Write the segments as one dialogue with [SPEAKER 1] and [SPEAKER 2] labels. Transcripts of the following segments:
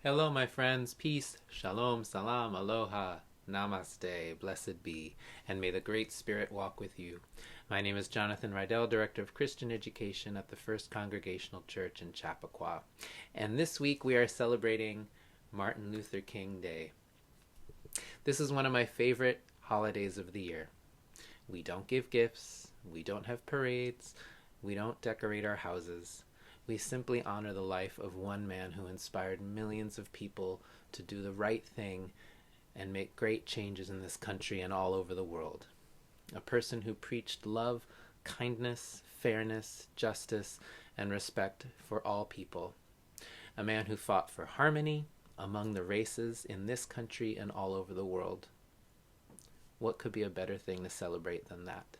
[SPEAKER 1] Hello, my friends. Peace, shalom, salam, aloha, namaste, blessed be, and may the Great Spirit walk with you. My name is Jonathan Rydell, Director of Christian Education at the First Congregational Church in Chappaqua. And this week we are celebrating Martin Luther King Day. This is one of my favorite holidays of the year. We don't give gifts, we don't have parades, we don't decorate our houses. We simply honor the life of one man who inspired millions of people to do the right thing and make great changes in this country and all over the world. A person who preached love, kindness, fairness, justice, and respect for all people. A man who fought for harmony among the races in this country and all over the world. What could be a better thing to celebrate than that?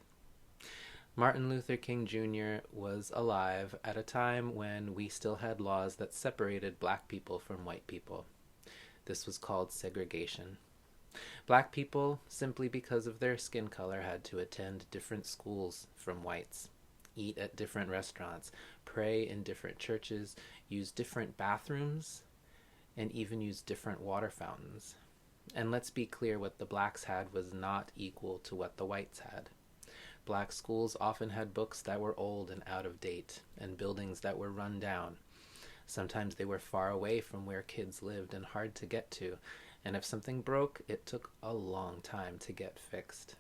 [SPEAKER 1] Martin Luther King Jr. was alive at a time when we still had laws that separated black people from white people. This was called segregation. Black people, simply because of their skin color, had to attend different schools from whites, eat at different restaurants, pray in different churches, use different bathrooms, and even use different water fountains. And let's be clear, what the blacks had was not equal to what the whites had. Black schools often had books that were old and out of date, and buildings that were run down. Sometimes they were far away from where kids lived and hard to get to, and if something broke, it took a long time to get fixed.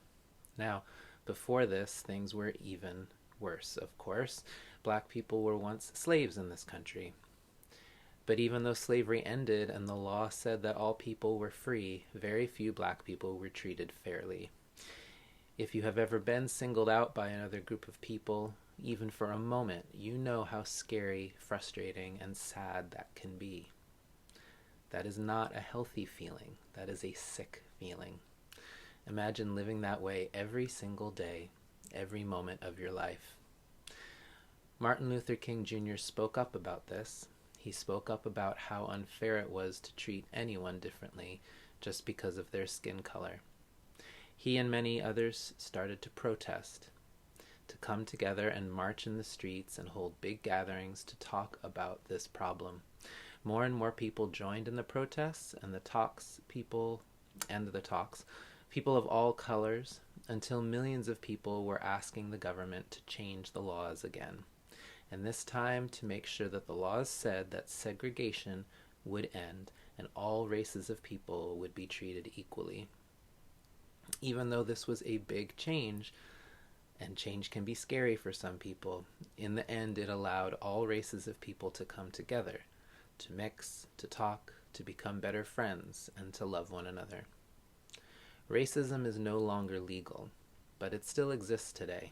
[SPEAKER 1] Now, before this, things were even worse, of course. Black people were once slaves in this country. But even though slavery ended and the law said that all people were free, very few black people were treated fairly. If you have ever been singled out by another group of people, even for a moment, you know how scary, frustrating, and sad that can be. That is not a healthy feeling. That is a sick feeling. Imagine living that way every single day, every moment of your life. Martin Luther King Jr. spoke up about this. He spoke up about how unfair it was to treat anyone differently just because of their skin color. He and many others started to protest, to come together and march in the streets and hold big gatherings to talk about this problem. More and more people joined in the protests and the talks, people of all colors, until millions of people were asking the government to change the laws again. And this time to make sure that the laws said that segregation would end and all races of people would be treated equally. Even though this was a big change, and change can be scary for some people, in the end it allowed all races of people to come together, to mix, to talk, to become better friends, and to love one another. Racism is no longer legal, but it still exists today.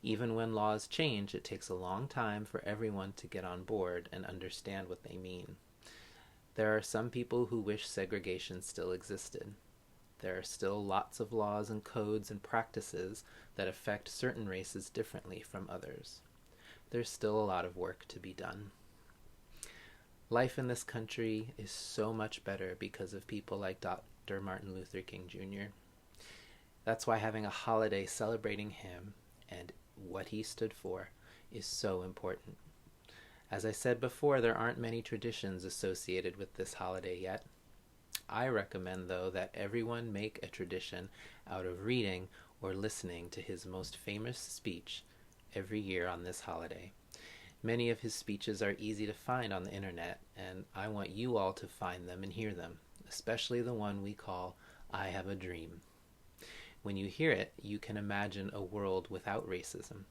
[SPEAKER 1] Even when laws change, it takes a long time for everyone to get on board and understand what they mean. There are some people who wish segregation still existed. There are still lots of laws and codes and practices that affect certain races differently from others. There's still a lot of work to be done. Life in this country is so much better because of people like Dr. Martin Luther King Jr. That's why having a holiday celebrating him and what he stood for is so important. As I said before, there aren't many traditions associated with this holiday yet. I recommend, though, that everyone make a tradition out of reading or listening to his most famous speech every year on this holiday. Many of his speeches are easy to find on the internet, and I want you all to find them and hear them, especially the one we call I Have a Dream. When you hear it, you can imagine a world without racism,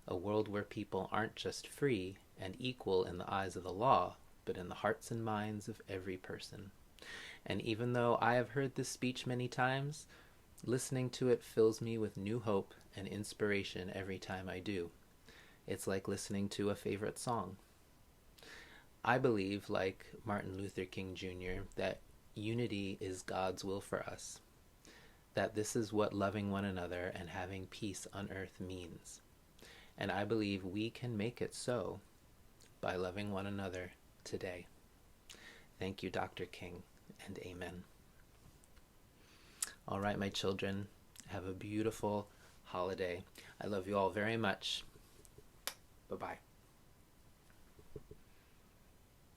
[SPEAKER 1] a world where people aren't just free and equal in the eyes of the law, but in the hearts and minds of every person. And even though I have heard this speech many times, listening to it fills me with new hope and inspiration every time I do. It's like listening to a favorite song. I believe, like Martin Luther King Jr., that unity is God's will for us, that this is what loving one another and having peace on earth means. And I believe we can make it so by loving one another today. Thank you, Dr. King, and amen. All right, my children, have a beautiful holiday. I love you all very much. Bye-bye.